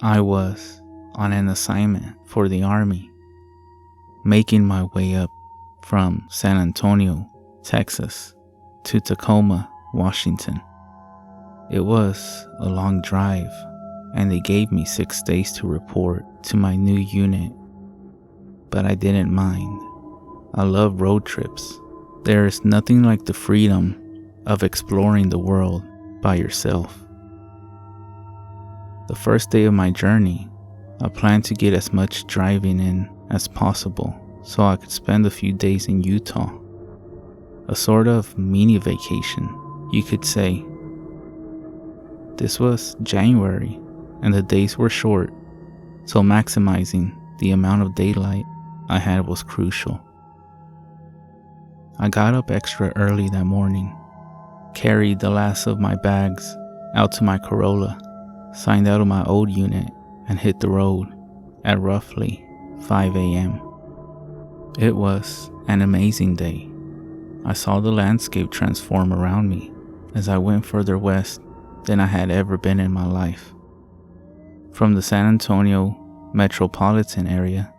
I was on an assignment for the Army, making my way up from San Antonio, Texas, to Tacoma, Washington. It was a long drive, and they gave me 6 days to report to my new unit. But I didn't mind. I love road trips. There is nothing like the freedom of exploring the world by yourself. The first day of my journey, I planned to get as much driving in as possible so I could spend a few days in Utah. A sort of mini vacation, you could say. This was January, and the days were short, so maximizing the amount of daylight I had was crucial. I got up extra early that morning, carried the last of my bags out to my Corolla, signed out of my old unit, and hit the road at roughly 5 a.m. It was an amazing day. I saw the landscape transform around me as I went further west than I had ever been in my life. From the San Antonio metropolitan area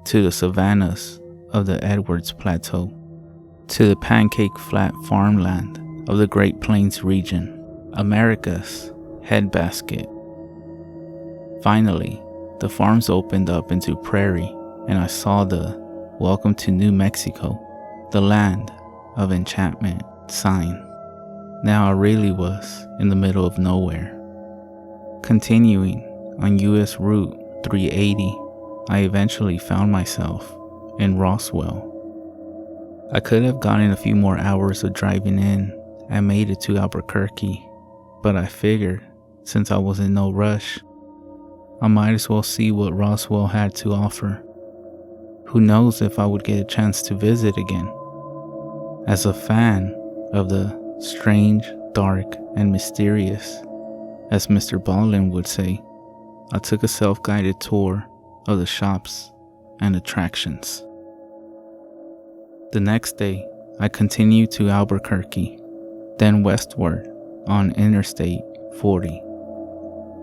to the savannas of the Edwards Plateau to the pancake flat farmland of the Great Plains region, America's headbasket. Finally, the farms opened up into prairie, and I saw the "Welcome to New Mexico, the land of enchantment" sign. Now I really was in the middle of nowhere. Continuing on US Route 380, I eventually found myself in Roswell. I could have gotten a few more hours of driving in and made it to Albuquerque, but I figured since I was in no rush, I might as well see what Roswell had to offer. Who knows if I would get a chance to visit again. As a fan of the strange, dark, and mysterious, as Mr. Baldwin would say, I took a self-guided tour of the shops and attractions. The next day, I continued to Albuquerque, then westward on Interstate 40.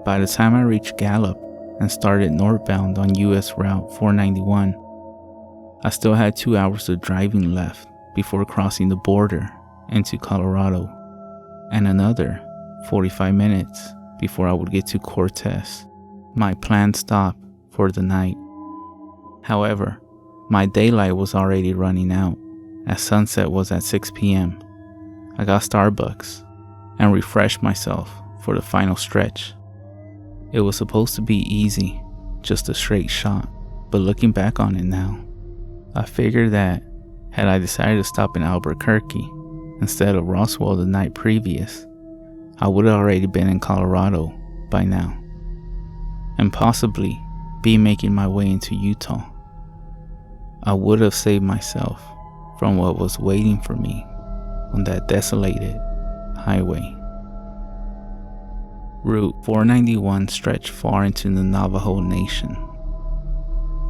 By the time I reached Gallup and started northbound on US Route 491, I still had 2 hours of driving left before crossing the border into Colorado, and another 45 minutes before I would get to Cortez, my planned stop for the night. However, my daylight was already running out, as sunset was at 6 p.m. I got Starbucks and refreshed myself for the final stretch. It was supposed to be easy, just a straight shot, but looking back on it now, I figured that had I decided to stop in Albuquerque instead of Roswell the night previous, I would have already been in Colorado by now, and possibly be making my way into Utah. I would have saved myself from what was waiting for me on that desolated highway. Route 491 stretched far into the Navajo Nation.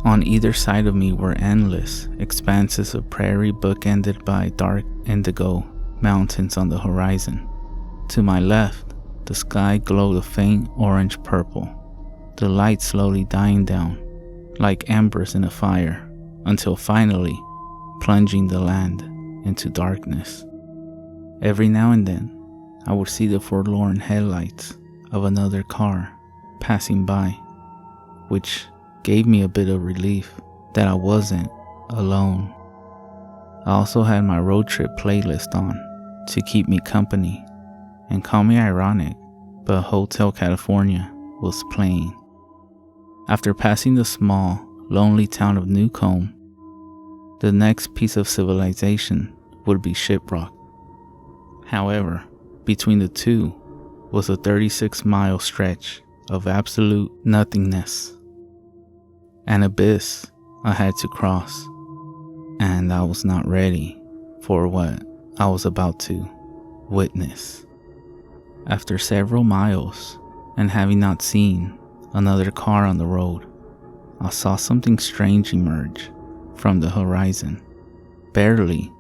On either side of me were endless expanses of prairie bookended by dark indigo mountains on the horizon. To my left, the sky glowed a faint orange-purple, the light slowly dying down like embers in a fire until finally plunging the land into darkness. Every now and then, I would see the forlorn headlights of another car passing by, which gave me a bit of relief that I wasn't alone. I also had my road trip playlist on to keep me company, and call me ironic, but Hotel California was playing. After passing the small, lonely town of Newcomb, the next piece of civilization would be Shiprock. However, between the two was a 36-mile stretch of absolute nothingness, an abyss I had to cross, and I was not ready for what I was about to witness. After several miles, and having not seen another car on the road, I saw something strange emerge from the horizon, barely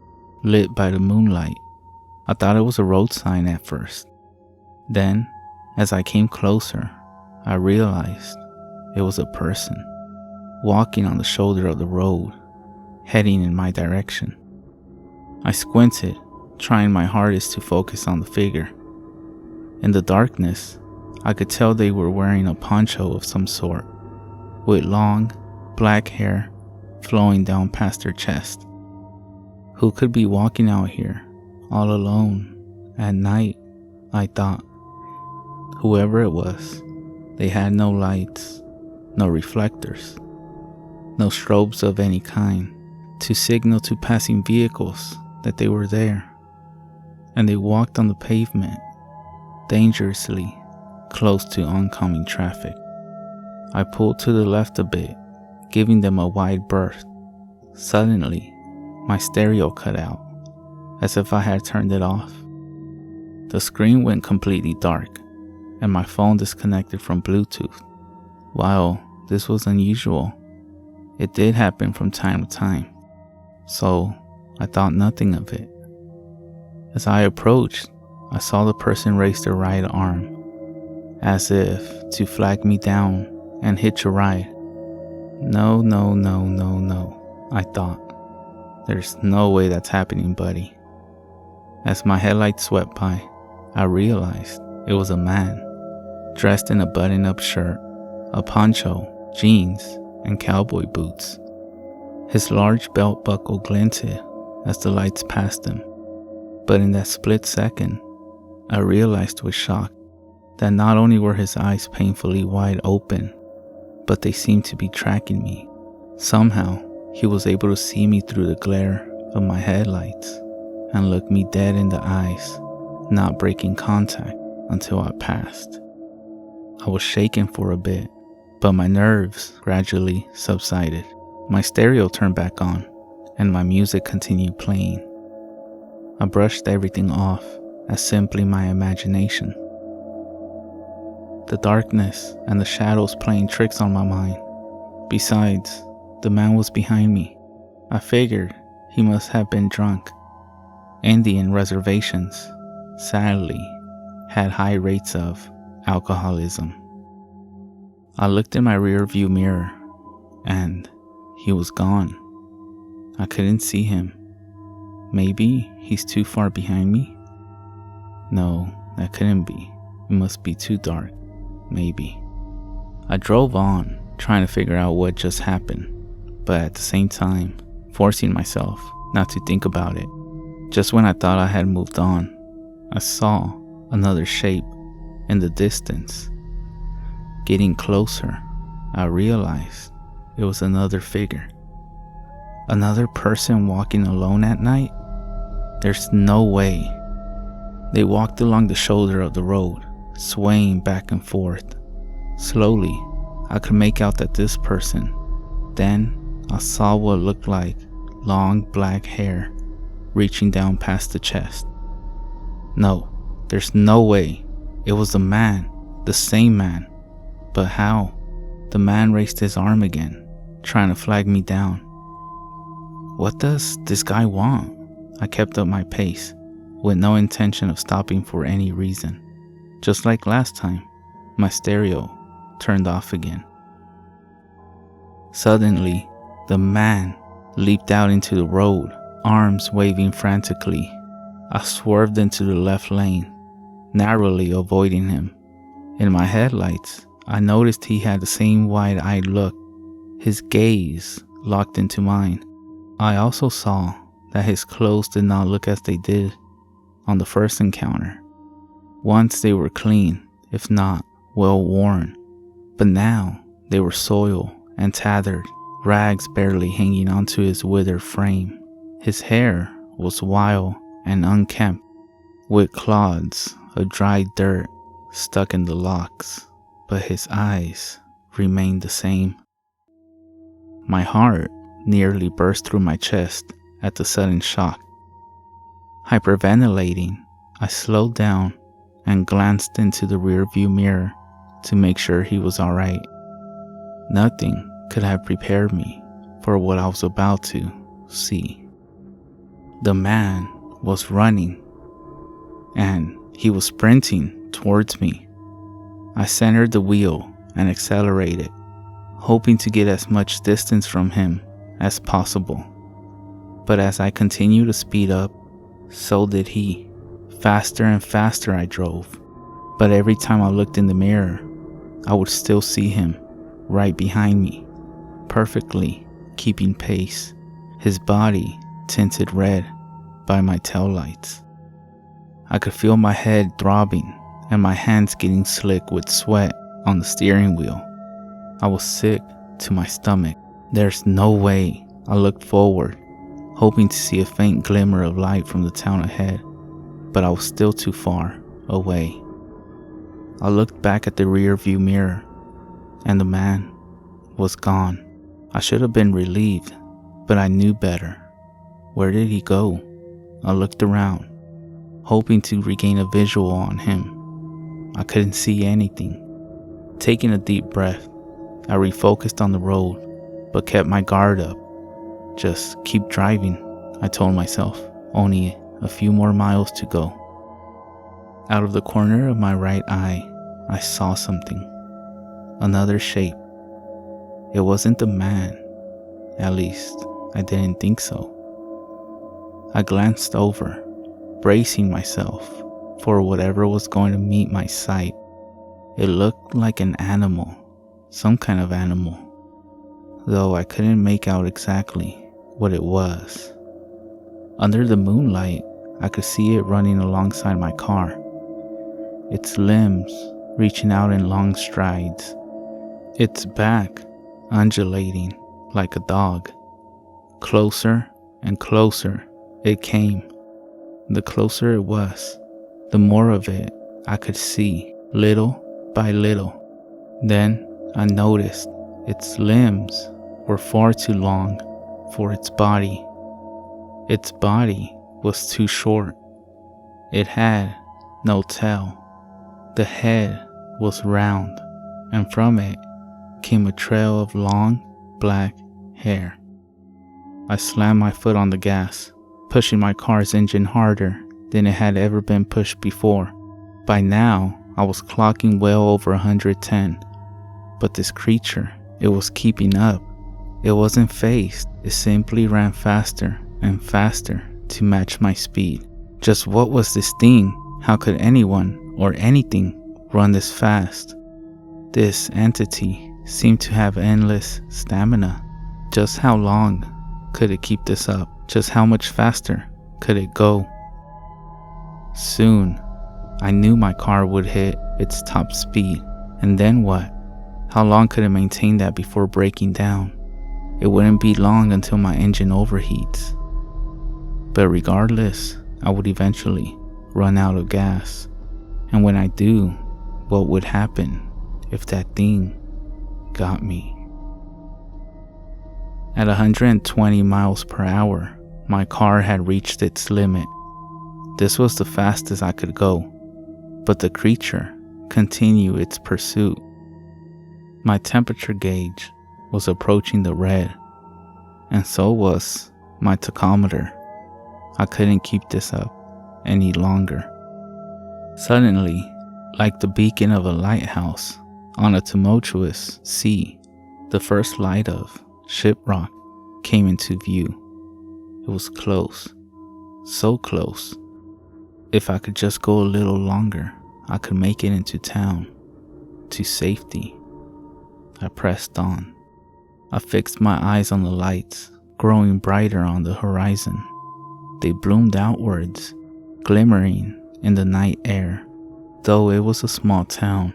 lit by the moonlight. I thought it was a road sign at first. Then, as I came closer, I realized it was a person, walking on the shoulder of the road, heading in my direction. I squinted, trying my hardest to focus on the figure. In the darkness, I could tell they were wearing a poncho of some sort, with long, black hair flowing down past their chest. Who could be walking out here, all alone, at night, I thought. Whoever it was, they had no lights, no reflectors, no strobes of any kind to signal to passing vehicles that they were there. And they walked on the pavement, dangerously close to oncoming traffic. I pulled to the left a bit, giving them a wide berth. Suddenly, my stereo cut out, as if I had turned it off. The screen went completely dark, and my phone disconnected from Bluetooth. While this was unusual, it did happen from time to time, so I thought nothing of it. As I approached, I saw the person raise their right arm, as if to flag me down and hitch a ride. No, I thought. There's no way that's happening, buddy. As my headlights swept by, I realized it was a man, dressed in a button-up shirt, a poncho, jeans, and cowboy boots. His large belt buckle glinted as the lights passed him, but in that split second, I realized with shock that not only were his eyes painfully wide open, but they seemed to be tracking me. Somehow, he was able to see me through the glare of my headlights and look me dead in the eyes, not breaking contact until I passed. I was shaken for a bit, but my nerves gradually subsided. My stereo turned back on, and my music continued playing. I brushed everything off as simply my imagination. The darkness and the shadows playing tricks on my mind. Besides, the man was behind me. I figured he must have been drunk. Indian reservations, sadly, had high rates of alcoholism. I looked in my rearview mirror, and he was gone. I couldn't see him. Maybe he's too far behind me? No, that couldn't be. It must be too dark. Maybe. I drove on, trying to figure out what just happened, but at the same time, forcing myself not to think about it. Just when I thought I had moved on, I saw another shape in the distance. Getting closer, I realized it was another figure. Another person walking alone at night? There's no way. They walked along the shoulder of the road, swaying back and forth. Slowly, I could make out that this person. Then, I saw what looked like long black hair reaching down past the chest. No, there's no way. It was the man, the same man. But how? The man raised his arm again, trying to flag me down. What does this guy want? I kept up my pace, with no intention of stopping for any reason. Just like last time, my stereo turned off again. Suddenly, the man leaped out into the road, arms waving frantically. I swerved into the left lane, narrowly avoiding him. In my headlights, I noticed he had the same wide-eyed look, his gaze locked into mine. I also saw that his clothes did not look as they did on the first encounter. Once they were clean, if not well worn, but now they were soiled and tattered, rags barely hanging onto his withered frame. His hair was wild and unkempt, with clods of dried dirt stuck in the locks, but his eyes remained the same. My heart nearly burst through my chest at the sudden shock. Hyperventilating, I slowed down and glanced into the rearview mirror to make sure he was alright. Nothing could have prepared me for what I was about to see. The man was running, and he was sprinting towards me. I centered the wheel and accelerated, hoping to get as much distance from him as possible. But as I continued to speed up, so did he. Faster and faster I drove, but every time I looked in the mirror, I would still see him right behind me, perfectly keeping pace, his body tinted red by my taillights. I could feel my head throbbing and my hands getting slick with sweat on the steering wheel. I was sick to my stomach. There's no way. I looked forward, hoping to see a faint glimmer of light from the town ahead, but I was still too far away. I looked back at the rear view mirror, and the man was gone. I should have been relieved, but I knew better. Where did he go? I looked around, hoping to regain a visual on him. I couldn't see anything. Taking a deep breath, I refocused on the road, but kept my guard up. Just keep driving, I told myself. Only a few more miles to go. Out of the corner of my right eye, I saw something. Another shape. It wasn't the man. At least, I didn't think so. I glanced over, bracing myself for whatever was going to meet my sight. It looked like an animal, some kind of animal, though I couldn't make out exactly what it was. Under the moonlight, I could see it running alongside my car, its limbs reaching out in long strides, its back undulating like a dog. Closer and closer it came. The closer it was, the more of it I could see, little by little. Then I noticed its limbs were far too long for its body. Its body was too short. It had no tail. The head was round, and from it came a trail of long, black hair. I slammed my foot on the gas, pushing my car's engine harder than it had ever been pushed before. By now, I was clocking well over 110. But this creature, it was keeping up. It wasn't phased. It simply ran faster and faster to match my speed. Just what was this thing? How could anyone or anything run this fast? This entity seemed to have endless stamina. Just how long could it keep this up? Just how much faster could it go? Soon, I knew my car would hit its top speed. And then what? How long could it maintain that before breaking down? It wouldn't be long until my engine overheats. But regardless, I would eventually run out of gas. And when I do, what would happen if that thing got me? At 120 miles per hour, my car had reached its limit. This was the fastest I could go, but the creature continued its pursuit. My temperature gauge was approaching the red, and so was my tachometer. I couldn't keep this up any longer. Suddenly, like the beacon of a lighthouse on a tumultuous sea, the first light of Shiprock came into view. It was close, so close. If I could just go a little longer, I could make it into town, to safety. I pressed on. I fixed my eyes on the lights, growing brighter on the horizon. They bloomed outwards, glimmering in the night air. Though it was a small town,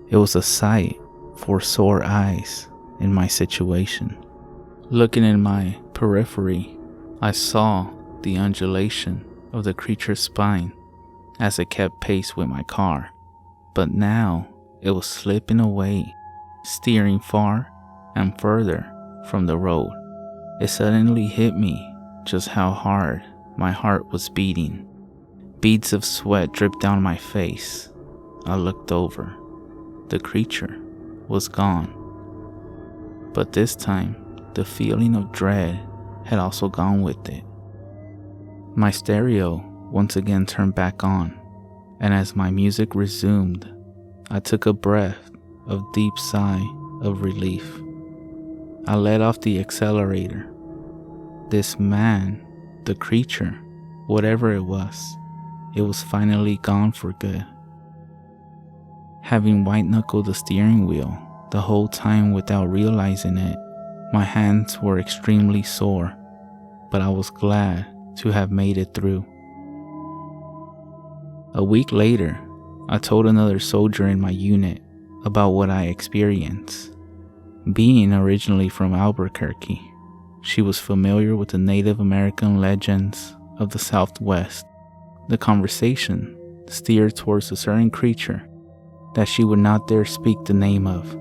it was a sight for sore eyes in my situation. Looking in my periphery, I saw the undulation of the creature's spine as it kept pace with my car. But now it was slipping away, steering far and further from the road. It suddenly hit me just how hard my heart was beating. Beads of sweat dripped down my face. I looked over. The creature was gone. But this time, the feeling of dread had also gone with it. My stereo once again turned back on, and as my music resumed, I took a breath of deep sigh of relief. I let off the accelerator. This man, the creature, whatever it was finally gone for good. Having white-knuckled the steering wheel the whole time without realizing it, my hands were extremely sore, but I was glad to have made it through. A week later, I told another soldier in my unit about what I experienced. Being originally from Albuquerque, she was familiar with the Native American legends of the Southwest. The conversation steered towards a certain creature that she would not dare speak the name of.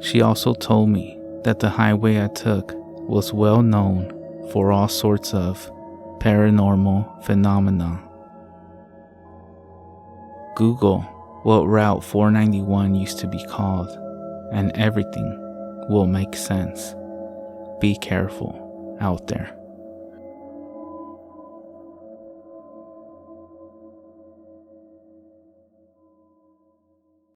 She also told me that the highway I took was well known for all sorts of paranormal phenomena. Google what Route 491 used to be called, and everything will make sense. Be careful out there.